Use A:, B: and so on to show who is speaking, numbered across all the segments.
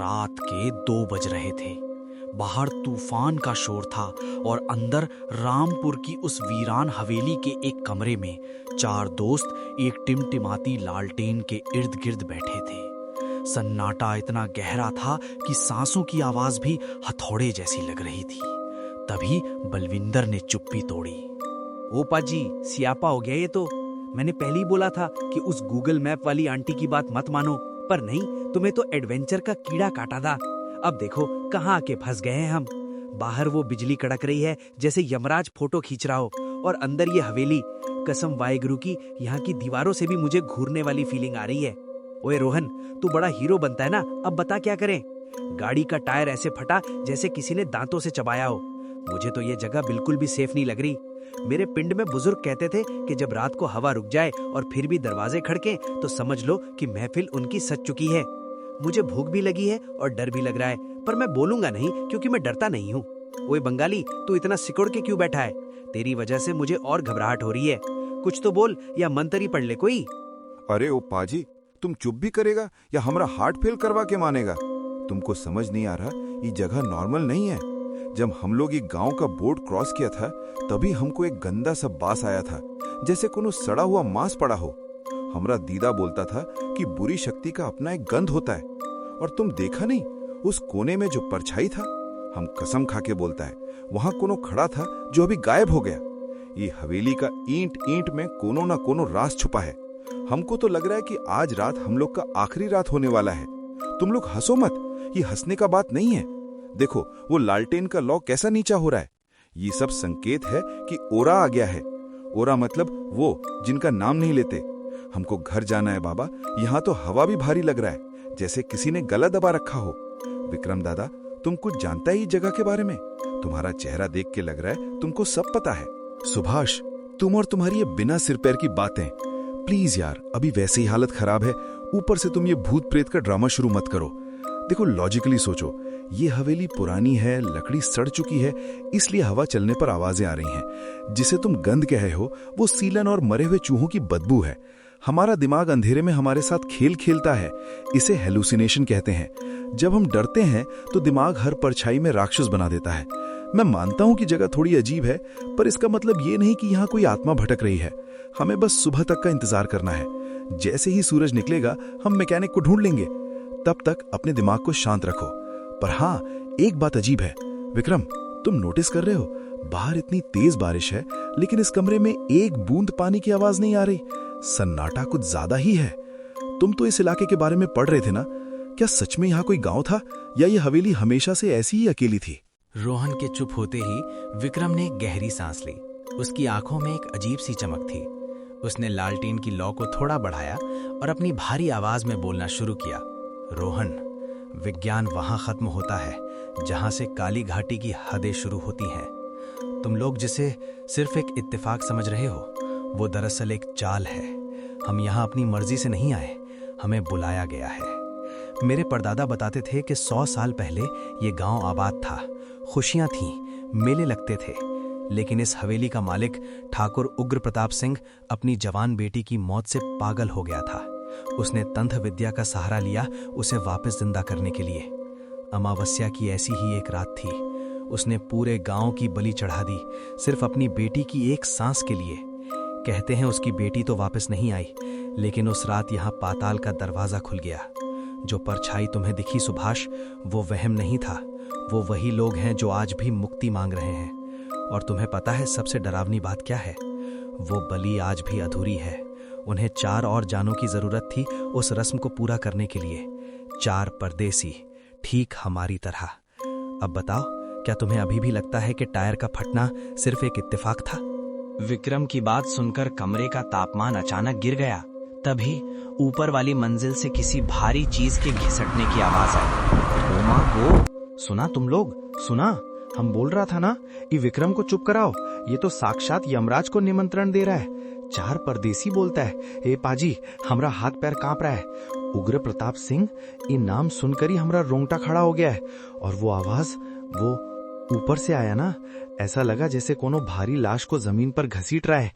A: रात के 2 बज रहे थे। बाहर तूफान का शोर था और अंदर रामपुर की उस वीरान हवेली के एक कमरे में 4 दोस्त एक टिमटिमाती लालटेन के इर्द गिर्द बैठे थे। सन्नाटा इतना गहरा था कि सांसों की आवाज भी हथौड़े जैसी लग रही थी। तभी बलविंदर ने चुप्पी तोड़ी।
B: ओ पाजी, सियापा हो गया ये तो। मैंने पहले ही बोला था कि उस गूगल मैप वाली आंटी की बात मत मानो, पर नहीं, तुम्हें तो एडवेंचर का कीड़ा काटा था। अब देखो कहाँ आके फंस गए हैं हम। बाहर वो बिजली कड़क रही है जैसे यमराज फोटो खींच रहा हो, और अंदर ये हवेली, कसम वाहेगुरु की, यहाँ की दीवारों से भी मुझे घूरने वाली फीलिंग आ रही है। ओए रोहन, तू बड़ा हीरो बनता है ना, अब बता क्या करें। गाड़ी का टायर ऐसे फटा जैसे किसी ने दांतों से चबाया हो। मुझे तो ये जगह बिल्कुल भी सेफ नहीं लग रही। मेरे पिंड में बुजुर्ग कहते थे कि जब रात को हवा रुक जाए और फिर भी दरवाजे खड़के तो समझ लो कि महफिल उनकी सज चुकी है। मुझे भूख भी लगी है और डर भी लग रहा है, पर मैं बोलूंगा नहीं क्योंकि मैं डरता नहीं हूँ। ओए बंगाली, तू इतना सिकुड़ के क्यों बैठा है? तेरी वजह से मुझे और घबराहट हो रही है। कुछ तो बोल या मंत्र ही पढ़ ले कोई।
C: अरे ओ पाजी, तुम चुप भी करेगा या हमारा हार्ट फेल करवा के मानेगा? तुमको समझ नहीं आ रहा, ये जगह नॉर्मल नहीं है। जब हम लोग ये गांव का बोर्ड क्रॉस किया था तभी हमको एक गंदा सा बास आया था, जैसे कोनो सड़ा हुआ मांस पड़ा हो। हमरा दीदा बोलता था कि बुरी शक्ति का अपना एक गंध होता है, और तुम देखा नहीं उस कोने में जो परछाई था? हम कसम खा के बोलता है वहां कोनो खड़ा था जो अभी गायब हो गया। ये हवेली का ईंट ईंट में कोनो ना कोनो राज छुपा है। हमको तो लग रहा है कि आज रात हम लोग का आखिरी रात होने वाला है। तुम लोग हंसो मत, ये हंसने का बात नहीं है। देखो वो लालटेन का लौ कैसा नीचा हो रहा है। ये सब संकेत है कि ओरा आ गया है। ओरा मतलब वो जिनका नाम नहीं लेते। हमको घर जाना है बाबा, यहाँ तो हवा भी भारी लग रहा है, जैसे किसी ने गला दबा रखा हो। विक्रम दादा, तुम कुछ जानता है इस जगह के बारे में? तुम्हारा चेहरा देख के लग रहा है तुमको सब पता है।
D: सुभाष, तुम और तुम्हारी ये बिना सिर पैर की बातें, प्लीज यार, अभी वैसे ही हालत खराब है, ऊपर से तुम ये भूत प्रेत का ड्रामा शुरू मत करो। देखो लॉजिकली सोचो, ये हवेली पुरानी है, लकड़ी सड़ चुकी है, इसलिए हवा चलने पर आवाजें आ रही हैं। जिसे तुम गंध कहे हो वो सीलन और मरे हुए चूहों की बदबू है। हमारा दिमाग अंधेरे में हमारे साथ खेल खेलता है, इसे हेलुसिनेशन कहते हैं। जब हम डरते हैं तो दिमाग हर परछाई में राक्षस बना देता है। मैं मानता हूं कि जगह थोड़ी अजीब है, पर इसका मतलब ये नहीं कि यहाँ कोई आत्मा भटक रही है। हमें बस सुबह तक का इंतजार करना है। जैसे ही सूरज निकलेगा हम मैकेनिक को ढूंढ लेंगे। तब तक अपने दिमाग को शांत रखो। पर हाँ, एक बात अजीब है विक्रम, तुम नोटिस कर रहे हो? बाहर इतनी तेज बारिश है लेकिन इस कमरे में एक बूंद पानी की आवाज नहीं आ रही। सन्नाटा कुछ ज्यादा ही है। तुम तो इस इलाके के बारे में पढ़ रहे थे ना? क्या सच में यहाँ कोई गांव था या ये हवेली हमेशा से ऐसी ही अकेली थी?
B: रोहन के चुप होते ही विक्रम ने गहरी सांस ली। उसकी आंखों में एक अजीब सी चमक थी। उसने लालटेन की लौ को थोड़ा बढ़ाया और अपनी भारी आवाज में बोलना शुरू किया। रोहन, विज्ञान वहां खत्म होता है जहां से काली घाटी की हदें शुरू होती हैं। तुम लोग जिसे सिर्फ एक इत्तेफाक समझ रहे हो, वो दरअसल एक चाल है। हम यहाँ अपनी मर्जी से नहीं आए, हमें बुलाया गया है। मेरे परदादा बताते थे कि 100 साल पहले ये गांव आबाद था, खुशियां थीं, मेले लगते थे। लेकिन इस हवेली का मालिक ठाकुर उग्र प्रताप सिंह अपनी जवान बेटी की मौत से पागल हो गया था। उसने तंत्र विद्या का सहारा लिया उसे वापस जिंदा करने के लिए। अमावस्या की ऐसी ही एक रात थी। उसने पूरे गांव की बलि चढ़ा दी, सिर्फ अपनी बेटी की एक सांस के लिए। कहते हैं उसकी बेटी तो वापस नहीं आई, लेकिन उस रात यहाँ पाताल का दरवाजा खुल गया। जो परछाई तुम्हें दिखी सुभाष, वो वहम नहीं था। वो वही लोग हैं जो आज भी मुक्ति मांग रहे हैं। और तुम्हें पता है सबसे डरावनी बात क्या है? वो बलि आज भी अधूरी है। उन्हें 4 और जानों की जरूरत थी उस रस्म को पूरा करने के लिए। 4 परदेसी, ठीक हमारी तरह। अब बताओ, क्या तुम्हें अभी भी लगता है कि टायर का फटना सिर्फ एक इत्तेफाक था? विक्रम की बात सुनकर कमरे का तापमान अचानक गिर गया। तभी ऊपर वाली मंजिल से किसी भारी चीज के घिसटने की आवाज आई। ओ मां गो, सुना तुम लोग? सुना? हम बोल रहा था ना, ये विक्रम को चुप कराओ, ये तो साक्षात यमराज को निमंत्रण दे रहा है। 4 परदेसी बोलता है। ए पाजी, हमरा हाथ पैर कांप रहा है। उग्र प्रताप सिंह, ये नाम सुनकर ही हमरा रोंगटा खड़ा हो गया है। और वो आवाज,
D: ऊपर से आया ना, ऐसा लगा जैसे कोनो भारी लाश को जमीन पर घसीट रहा है।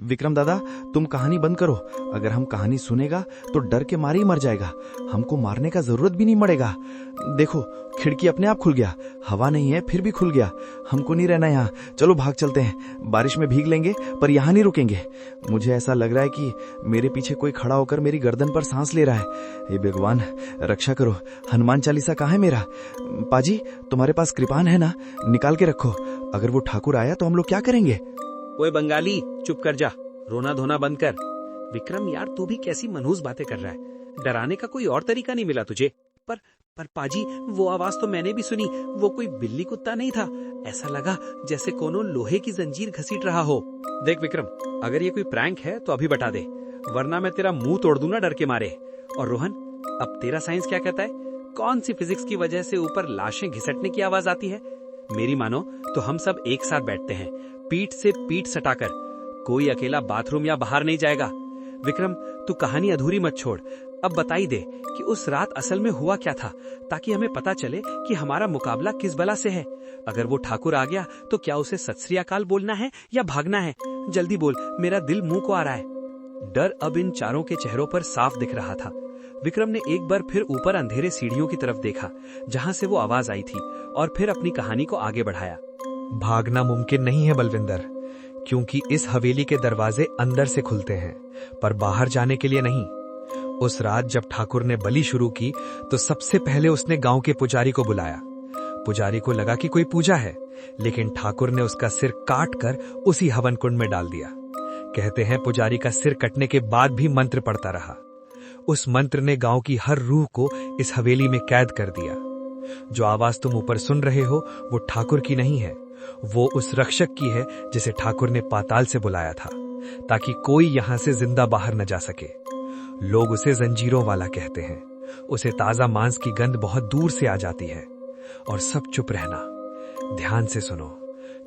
D: विक्रम दादा, तुम कहानी बंद करो। अगर हम कहानी सुनेगा तो डर के मारे ही मर जाएगा। हमको मारने का जरूरत भी नहीं पड़ेगा। देखो, खिड़की अपने आप खुल गया। हवा नहीं है फिर भी खुल गया। हमको नहीं रहना यहाँ, चलो भाग चलते हैं। बारिश में भीग लेंगे पर यहाँ नहीं रुकेंगे। मुझे ऐसा लग रहा है कि मेरे पीछे कोई खड़ा होकर मेरी गर्दन पर सांस ले रहा है। हे भगवान, रक्षा करो। हनुमान चालीसा कहाँ है मेरा? पाजी, तुम्हारे पास कृपान है ना? निकाल के रखो। अगर वो ठाकुर आया तो हम लोग क्या करेंगे?
E: ओए बंगाली, चुप कर जा, रोना धोना बंद कर। विक्रम यार, तू भी कैसी मनहूस बातें कर रहा है। डराने का कोई और तरीका नहीं मिला तुझे? पर पाजी, वो आवाज तो मैंने भी सुनी। वो कोई बिल्ली कुत्ता नहीं था। ऐसा लगा जैसे कोनो लोहे की जंजीर घसीट रहा हो। देख विक्रम, अगर ये कोई प्रैंक है तो अभी बता दे, वरना मैं तेरा मुंह तोड़ दूंगा डर के मारे। और रोहन, अब तेरा साइंस क्या कहता है? कौन सी फिजिक्स की वजह से ऊपर लाशें घिसटने की आवाज आती है? मेरी मानो तो हम सब एक साथ बैठते हैं, पीठ से पीठ सटाकर। कोई अकेला बाथरूम या बाहर नहीं जाएगा। विक्रम, तू कहानी अधूरी मत छोड़। अब बताई दे कि उस रात असल में हुआ क्या था, ताकि हमें पता चले कि हमारा मुकाबला किस बला से है। अगर वो ठाकुर आ गया तो क्या उसे सत श्री अकाल बोलना है या भागना है? जल्दी बोल, मेरा दिल मुंह को आ रहा है। डर अब इन चारों के चेहरों पर साफ दिख रहा था। विक्रम ने एक बार फिर ऊपर अंधेरे सीढ़ियों की तरफ देखा जहां से वो आवाज आई थी, और फिर अपनी कहानी को आगे बढ़ाया।
F: भागना मुमकिन नहीं है बलविंदर, क्योंकि इस हवेली के दरवाजे अंदर से खुलते हैं, पर बाहर जाने के लिए नहीं। उस रात जब ठाकुर ने बलि शुरू की तो सबसे पहले उसने गांव के पुजारी को बुलाया। पुजारी को लगा कि कोई पूजा है, लेकिन ठाकुर ने उसका सिर काट कर उसी हवन कुंड में डाल दिया। कहते हैं पुजारी का सिर कटने के बाद भी मंत्र पड़ता रहा। उस मंत्र ने गांव की हर रूह को इस हवेली में कैद कर दिया। जो आवाज तुम ऊपर सुन रहे हो वो ठाकुर की नहीं है, वो उस रक्षक की है जिसे ठाकुर ने पाताल से बुलाया था, ताकि कोई यहां से जिंदा बाहर न जा सके। लोग उसे जंजीरों वाला कहते हैं। उसे ताजा मांस की गंध बहुत दूर से आ जाती है। और सब चुप रहना, ध्यान से सुनो।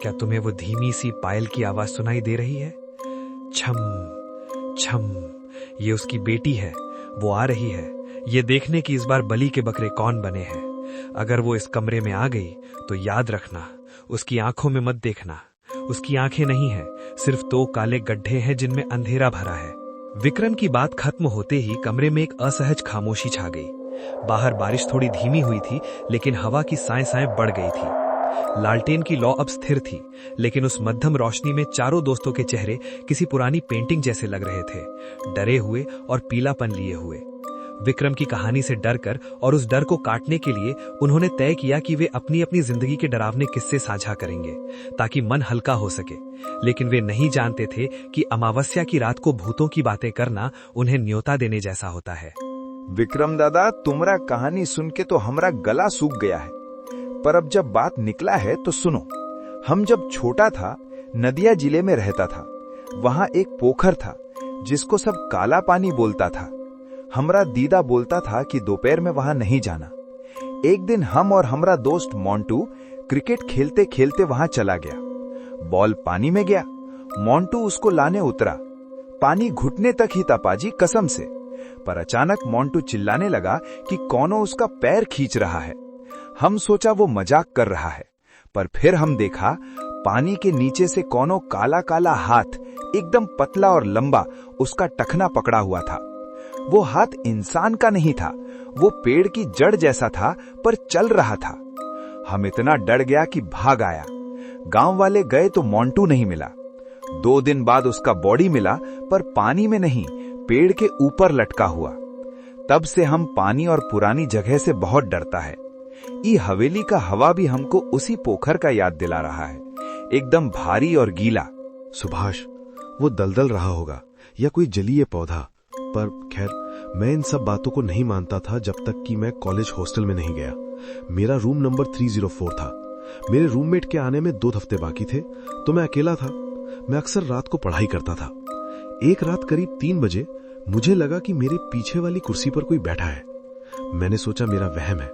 F: क्या तुम्हें वो धीमी सी पायल की आवाज सुनाई दे रही है? छम छम, ये उसकी बेटी है, वो आ रही है, ये देखने की इस बार बलि के बकरे कौन बने हैं। अगर वो इस कमरे में आ गई तो याद रखना, उसकी आंखों में मत देखना। उसकी आंखें नहीं है, सिर्फ 2 काले गड्ढे हैं जिनमें अंधेरा भरा है। विक्रम की बात खत्म होते ही कमरे में एक असहज खामोशी छा गई। बाहर बारिश थोड़ी धीमी हुई थी, लेकिन हवा की साएं बढ़ गई थी। लालटेन की लौ अब स्थिर थी, लेकिन उस मध्यम रोशनी में चारों दोस्तों के चेहरे किसी पुरानी पेंटिंग जैसे लग रहे थे, डरे हुए और पीलापन लिए हुए। विक्रम की कहानी से डरकर और उस डर को काटने के लिए उन्होंने तय किया कि वे अपनी अपनी जिंदगी के डरावने किस्से साझा करेंगे, ताकि मन हल्का हो सके। लेकिन वे नहीं जानते थे कि अमावस्या की रात को भूतों की बातें करना उन्हें न्योता देने जैसा होता है।
C: विक्रम दादा, तुम्हारा कहानी सुन के तो हमारा गला सूख गया है, पर अब जब बात निकला है तो सुनो। हम जब छोटा था, नदिया जिले में रहता था। वहां एक पोखर था जिसको सब काला पानी बोलता था। हमरा दीदा बोलता था कि दोपहर में वहां नहीं जाना। एक दिन हम और हमरा दोस्त मोंटू क्रिकेट खेलते खेलते वहां चला गया। बॉल पानी में गया, मोंटू उसको लाने उतरा। पानी घुटने तक ही था पाजी, कसम से। पर अचानक मोंटू चिल्लाने लगा कि कौनो उसका पैर खींच रहा है। हम सोचा वो मजाक कर रहा है, पर फिर हम देखा पानी के नीचे से कौनो काला काला हाथ, एकदम पतला और लंबा, उसका टखना पकड़ा हुआ था। वो हाथ इंसान का नहीं था, वो पेड़ की जड़ जैसा था, पर चल रहा था। हम इतना डर गया कि भाग आया। गांव वाले गए तो मोंटू नहीं मिला। 2 दिन बाद उसका बॉडी मिला, पर पानी में नहीं, पेड़ के ऊपर लटका हुआ। तब से हम पानी और पुरानी जगह से बहुत डरता है। ये हवेली का हवा भी हमको उसी पोखर का याद दिला रहा है, एकदम भारी और गीला।
D: सुभाष, वो दलदल रहा होगा या कोई जलीय पौधा, पर खैर मैं इन सब बातों को नहीं मानता था जब तक कि मैं कॉलेज हॉस्टल में नहीं गया। मेरा रूम नंबर 304 था। मेरे रूममेट के आने में 2 हफ्ते बाकी थे, तो मैं अकेला था। मैं अक्सर रात को पढ़ाई करता था। एक रात करीब 3 बजे मुझे लगा कि मेरे पीछे वाली कुर्सी पर कोई बैठा है। मैंने सोचा मेरा वहम है।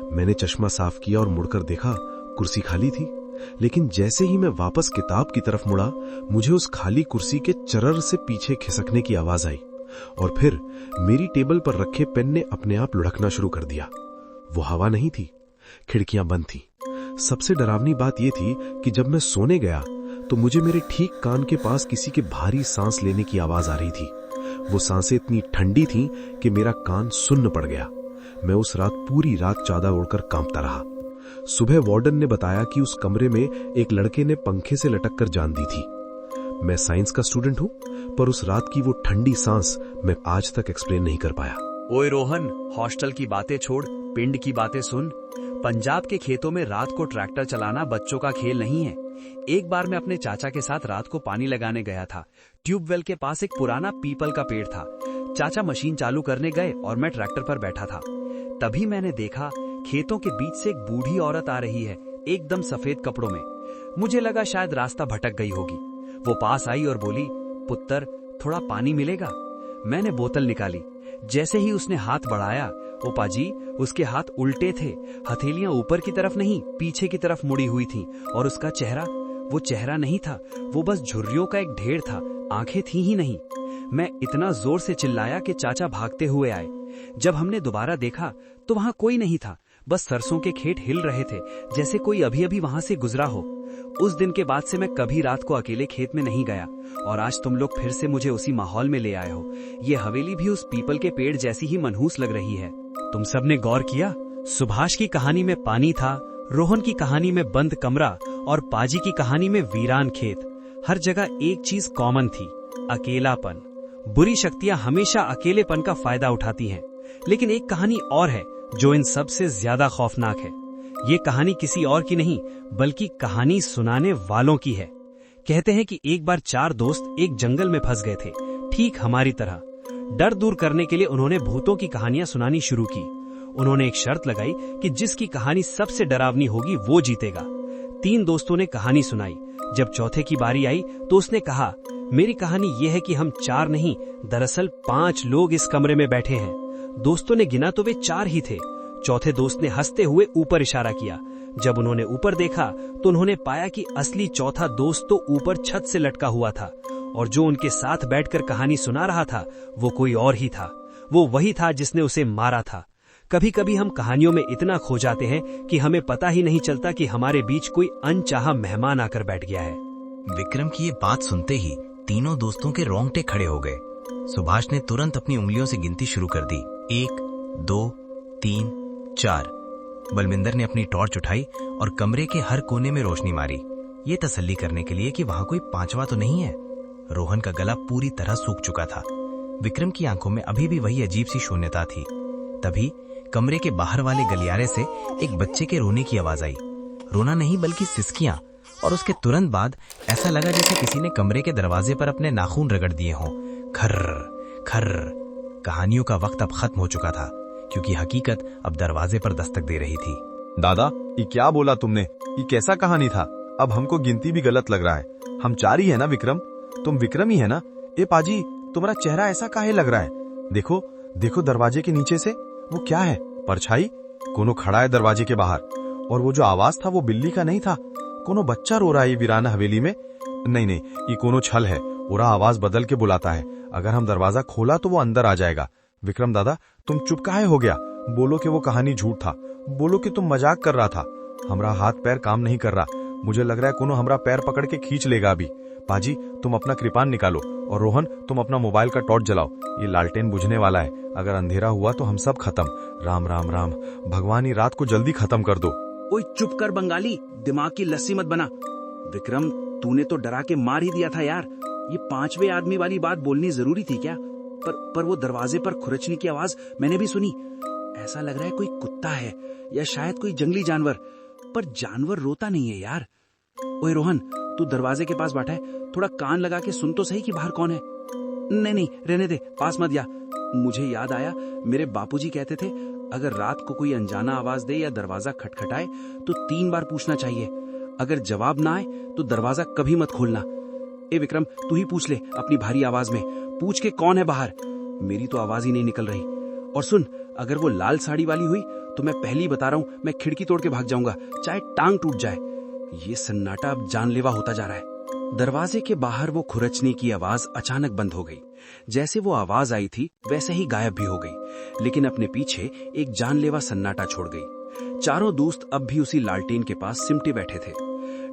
D: मैंने चश्मा साफ किया और मुड़कर देखा, कुर्सी खाली थी। लेकिन जैसे ही मैं वापस किताब की तरफ मुड़ा, मुझे उस खाली कुर्सी के चरर से पीछे खिसकने की आवाज आई, और फिर मेरी टेबल पर रखे पेन ने अपने आप लुढ़कना शुरू कर दिया। वो हवा नहीं थी, खिड़कियां बंद थी,
G: सबसे डरावनी बात यह थी कि जब मैं सोने गया तो मुझे मेरे ठीक कान के पास किसी के भारी सांस लेने की आवाज आ रही थी। वो सांसें इतनी ठंडी थीं कि मेरा कान सुन्न पड़ गया। मैं उस रात पूरी रात चादर ओढ़कर कांपता रहा। सुबह वार्डन ने बताया कि उस कमरे में एक लड़के ने पंखे से लटक कर जान दी थी। मैं साइंस का स्टूडेंट हूं, पर उस रात की वो ठंडी सांस मैं आज तक एक्सप्लेन नहीं कर पाया।
A: ओए रोहन, हॉस्टल की बातें छोड़, पिंड की बातें सुन। पंजाब के खेतों में रात को ट्रैक्टर चलाना बच्चों का खेल नहीं है। एक बार मैं अपने चाचा के साथ रात को पानी लगाने गया था। ट्यूबवेल के पास एक पुराना पीपल का पेड़ था। चाचा मशीन चालू करने गए और मैं ट्रैक्टर पर बैठा था। तभी मैंने देखा खेतों के बीच से एक बूढ़ी औरत आ रही है, एकदम सफेद कपड़ों में। मुझे लगा शायद रास्ता भटक गई होगी। वो पास आई और बोली, पुत्र थोड़ा पानी मिलेगा? मैंने बोतल निकाली। जैसे ही उसने हाथ बढ़ाया, ओ पाजी, उसके हाथ उल्टे थे। हथेलियां ऊपर की तरफ नहीं, पीछे की तरफ मुड़ी हुई थीं। और उसका चेहरा, वो चेहरा नहीं था, वो बस झुर्रियों का एक ढेर था, आंखें थी ही नहीं। मैं इतना जोर से चिल्लाया कि चाचा भागते हुए आए। जब हमने दोबारा देखा तो वहां कोई नहीं था, बस सरसों के खेत हिल रहे थे, जैसे कोई अभी अभी वहां से गुजरा हो। उस दिन के बाद से मैं कभी रात को अकेले खेत में नहीं गया, और आज तुम लोग फिर से मुझे उसी माहौल में ले आए हो। ये हवेली भी उस पीपल के पेड़ जैसी ही मनहूस लग रही है। तुम सबने गौर किया, सुभाष की कहानी में पानी था, रोहन की कहानी में बंद कमरा और पाजी की कहानी में वीरान खेत। हर जगह एक चीज कॉमन थी, अकेलापन। बुरी शक्तियां हमेशा अकेलेपन का फायदा उठाती हैं, लेकिन एक कहानी और है जो इन सब से ज्यादा खौफनाक है। ये कहानी किसी और की नहीं, बल्कि कहानी सुनाने वालों की है। कहते हैं कि एक बार 4 दोस्त एक जंगल में फंस गए थे, ठीक हमारी तरह। डर दूर करने के लिए उन्होंने भूतों की कहानियां सुनानी शुरू की। उन्होंने एक शर्त लगाई कि जिसकी कहानी सबसे डरावनी होगी वो जीतेगा। 3 दोस्तों ने कहानी सुनाई। जब चौथे की बारी आई तो उसने कहा, मेरी कहानी ये है कि हम 4 नहीं, दरअसल 5 लोग इस कमरे में बैठे हैं। दोस्तों ने गिना तो वे 4 ही थे। चौथे दोस्त ने हंसते हुए ऊपर इशारा किया। जब उन्होंने ऊपर देखा तो उन्होंने पाया कि असली चौथा दोस्त तो ऊपर छत से लटका हुआ था, और जो उनके साथ बैठकर कहानी सुना रहा था वो कोई और ही था। वो वही था जिसने उसे मारा था। कभी कभी हम कहानियों में इतना खो जाते हैं कि हमें पता ही नहीं चलता कि हमारे बीच कोई अनचाहा मेहमान आकर बैठ गया है।
B: विक्रम की ये बात सुनते ही तीनों दोस्तों के रोंगटे खड़े हो गए। सुभाष ने तुरंत अपनी उंगलियों से गिनती शुरू कर दी। 1, 2, 3, 4। बलविंदर ने अपनी टॉर्च उठाई और कमरे के हर कोने में रोशनी मारी, ये तसल्ली करने के लिए कि वहां कोई 5वां तो नहीं है। रोहन का गला पूरी तरह सूख चुका था। विक्रम की आंखों में अभी भी वही अजीब सी शून्यता थी। तभी कमरे के बाहर वाले गलियारे से एक बच्चे के रोने की आवाज आई। रोना नहीं बल्कि सिसकियां, और उसके तुरंत बाद ऐसा लगा जैसे किसी ने कमरे के दरवाजे पर अपने नाखून रगड़ दिए हों। खर्र खर्र। कहानियों का वक्त अब खत्म हो चुका था, क्योंकि हकीकत अब दरवाजे पर दस्तक दे रही थी।
D: दादा, ये क्या बोला तुमने? ये कैसा कहानी था? अब हमको गिनती भी गलत लग रहा है। हम 4 ही है ना विक्रम? तुम विक्रम ही है ना? ए पाजी, तुम्हारा चेहरा ऐसा काहे लग रहा है? देखो देखो, दरवाजे के नीचे से वो क्या है? परछाई? कोनो खड़ा है दरवाजे के बाहर। और वो जो आवाज था वो बिल्ली का नहीं था। कोनो बच्चा रो रहा है ये वीरान हवेली में। नहीं नहीं, ये कोनो छल है। पूरा आवाज बदल के बुलाता है। अगर हम दरवाजा खोला तो वो अंदर आ जाएगा। विक्रम दादा, तुम चुप काहे हो गया? बोलो कि वो कहानी झूठ था। बोलो कि तुम मजाक कर रहा था। हमरा हाथ पैर काम नहीं कर रहा। मुझे लग रहा है कोनो हमरा पैर पकड़ के खींच लेगा अभी। पाजी, तुम अपना कृपान निकालो, और रोहन तुम अपना मोबाइल का टॉर्च जलाओ। ये लालटेन बुझने वाला है। अगर अंधेरा हुआ तो हम सब खत्म। राम राम राम। भगवान, ये रात को जल्दी खत्म कर दो।
E: ओए चुप कर बंगाली, दिमाग की लस्सी मत बना। विक्रम, तूने तो डरा के मार ही दिया था यार। ये 5वें आदमी वाली बात बोलनी जरूरी थी क्या? पर वो दरवाजे पर खुरचने की आवाज मैंने भी सुनी। ऐसा लग रहा है कोई कुत्ता है या शायद कोई जंगली जानवर, पर जानवर रोता नहीं है यार। ओए रोहन, तू दरवाजे के पास बैठा है, थोड़ा कान लगा के सुन तो सही कि बाहर कौन है। नहीं नहीं, रहने दे, पास मत जा। मुझे याद आया, मेरे बापूजी कहते थे, अगर रात को कोई अनजाना आवाज दे या दरवाजा खटखटाए तो 3 बार पूछना चाहिए। अगर जवाब ना आए तो दरवाजा कभी मत खोलना। ए विक्रम, तू ही पूछ ले अपनी भारी आवाज में, पूछ के कौन है बाहर। मेरी तो आवाज ही नहीं निकल रही। और सुन, अगर वो लाल साड़ी वाली हुई तो मैं पहले ही बता रहा हूं, मैं खिड़की तोड़ के भाग जाऊंगा, चाहे टांग टूट जाए। ये सन्नाटा अब जानलेवा होता जा रहा है। दरवाजे के बाहर वो खुरचने की आवाज अचानक बंद हो गई। जैसे वो आवाज आई थी वैसे ही गायब भी हो गई, लेकिन अपने पीछे एक जानलेवा सन्नाटा छोड़ गई।
H: चारों दोस्त अब भी उसी लालटेन के पास सिमटे बैठे थे।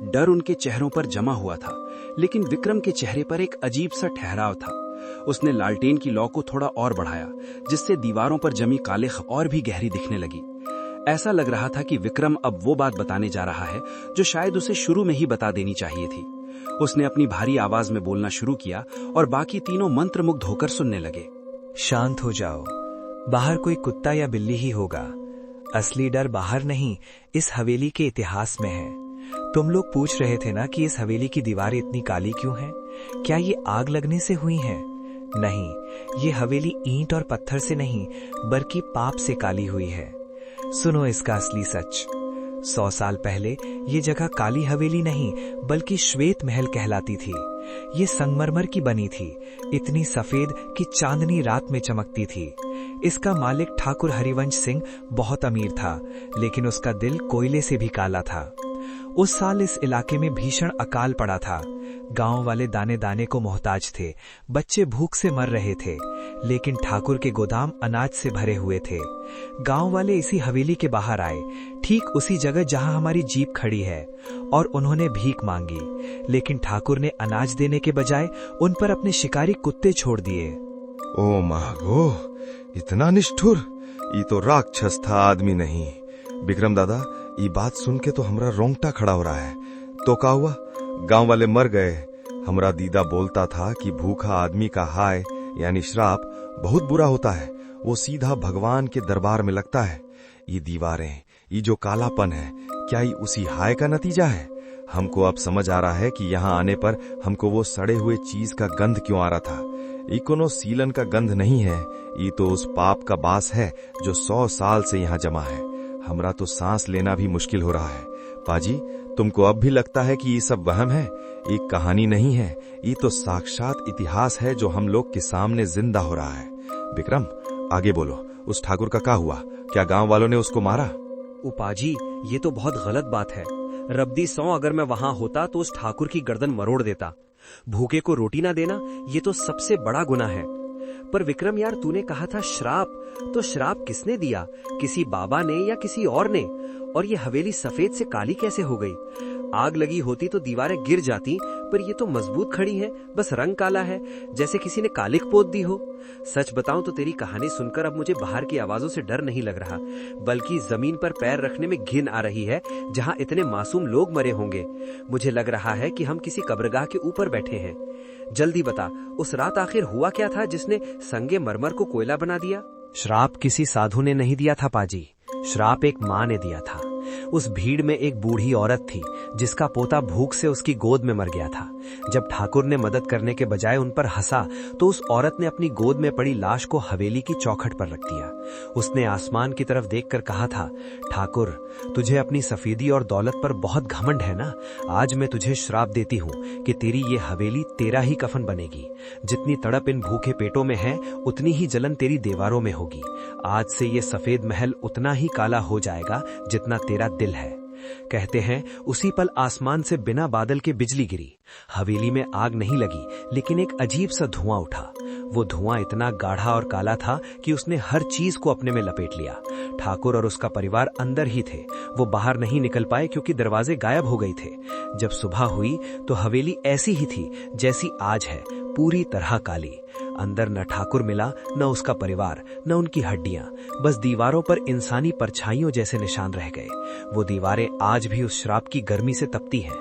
H: डर उनके चेहरों पर जमा हुआ था, लेकिन विक्रम के चेहरे पर एक अजीब सा ठहराव था। उसने लालटेन की लौ को थोड़ा और बढ़ाया, जिससे दीवारों पर जमी काले खब और भी गहरी दिखने लगी। ऐसा लग रहा था कि विक्रम अब वो बात बताने जा रहा है जो शायद उसे शुरू में ही बता देनी चाहिए थी। उसने अपनी भारी आवाज में बोलना शुरू किया और बाकी तीनों मंत्रमुग्ध होकर सुनने लगे।
F: शांत हो जाओ, बाहर कोई कुत्ता या बिल्ली ही होगा। असली डर बाहर नहीं, इस हवेली के इतिहास में है। तुम लोग पूछ रहे थे ना कि इस हवेली की दीवारें इतनी काली क्यों हैं? क्या ये आग लगने से हुई हैं? नहीं, ये हवेली ईंट और पत्थर से नहीं बल्कि पाप से काली हुई है। सुनो इसका असली सच। 100 साल पहले ये जगह काली हवेली नहीं बल्कि श्वेत महल कहलाती थी। ये संगमरमर की बनी थी, इतनी सफेद कि चांदनी रात में चमकती थी। इसका मालिक ठाकुर हरिवंश सिंह बहुत अमीर था, लेकिन उसका दिल कोयले से भी काला था। उस साल इस इलाके में भीषण अकाल पड़ा था। गांव वाले दाने दाने को मोहताज थे, बच्चे भूख से मर रहे थे, लेकिन ठाकुर के गोदाम अनाज से भरे हुए थे। गांव वाले इसी हवेली के बाहर आए, ठीक उसी जगह जहां हमारी जीप खड़ी है, और उन्होंने भीख मांगी, लेकिन ठाकुर ने अनाज देने के बजाय उन पर अपने शिकारी कुत्ते छोड़ दिए।
D: ओ मागो, इतना निष्ठुर! ये तो राक्षस था, आदमी नहीं। विक्रम दादा, ये बात सुन के तो हमरा रोंगटा खड़ा हो रहा है। तो का हुआ? गांव वाले मर गए। हमरा दीदा बोलता था कि भूखा आदमी का हाय यानी श्राप बहुत बुरा होता है, वो सीधा भगवान के दरबार में लगता है। ये दीवारें, ये जो कालापन है, क्या ये उसी हाय का नतीजा है? हमको अब समझ आ रहा है कि यहाँ आने पर हमको वो सड़े हुए चीज का गंध क्यों आ रहा था। ये कोनो सीलन का गंध नहीं है, ये तो उस पाप का बास है जो 100 साल से यहाँ जमा है। हमरा तो सांस लेना भी मुश्किल हो रहा है। पाजी, तुमको अब भी लगता है कि ये सब वहम है? ये कहानी नहीं है, ये तो साक्षात इतिहास है जो हम लोग के सामने जिंदा हो रहा है। विक्रम, आगे बोलो, उस ठाकुर का क्या हुआ? क्या गांव वालों ने उसको मारा?
E: उपाजी, ये तो बहुत गलत बात है। रब्दी 100 अगर मैं वहां होता तो उस ठाकुर की गर्दन मरोड़ देता। भूखे को रोटी ना देना, ये तो सबसे बड़ा गुनाह है। पर विक्रम यार, तूने कहा था श्राप, तो श्राप किसने दिया? किसी बाबा ने या किसी और ने? और ये हवेली सफेद से काली कैसे हो गई? आग लगी होती तो दीवारें गिर जाती, पर ये तो मजबूत खड़ी हैं, बस रंग काला है, जैसे किसी ने कालिक पोत दी हो। सच बताऊं तो तेरी कहानी सुनकर अब मुझे बाहर की आवाजों से डर नहीं लग रहा, बल्कि जमीन पर पैर रखने में घिन आ रही है, जहां इतने मासूम लोग मरे होंगे। मुझे लग रहा है कि हम किसी कब्रगाह के ऊपर बैठे हैं। जल्दी बता, उस रात आखिर हुआ क्या था जिसने संगे मरमर को कोयला बना दिया?
F: श्राप किसी साधु ने नहीं दिया था पाजी, श्राप एक माँ ने दिया था। उस भीड़ में एक बूढ़ी औरत थी जिसका पोता भूख से उसकी गोद में मर गया था। जब ठाकुर ने मदद करने के बजाय उन पर हंसा तो उस औरत ने अपनी गोद में पड़ी लाश को हवेली की चौखट पर रख दिया। उसने आसमान की तरफ देखकर कहा था, ठाकुर, तुझे अपनी सफेदी और दौलत पर बहुत घमंड है ना? आज मैं तुझे श्राप देती हूँ कि तेरी ये हवेली तेरा ही कफन बनेगी। जितनी तड़प इन भूखे पेटों में है, उतनी ही जलन तेरी दीवारों में होगी। आज से ये सफेद महल उतना ही काला हो जाएगा जितना तेरा दिल है। कहते हैं उसी पल आसमान से बिना बादल के बिजली गिरी। हवेली में आग नहीं लगी, लेकिन एक अजीब सा धुआं उठा। वो धुआं इतना गाढ़ा और काला था कि उसने हर चीज को अपने में लपेट लिया। ठाकुर और उसका परिवार अंदर ही थे, वो बाहर नहीं निकल पाए क्योंकि दरवाजे गायब हो गए थे। जब सुबह हुई तो हवेली ऐसी ही थी जैसी आज है, पूरी तरह काली। अंदर न ठाकुर मिला, न उसका परिवार, न उनकी हड्डियां, बस दीवारों पर इंसानी परछाइयों जैसे निशान रह गए। वो दीवारें आज भी उस श्राप की गर्मी से तपती हैं।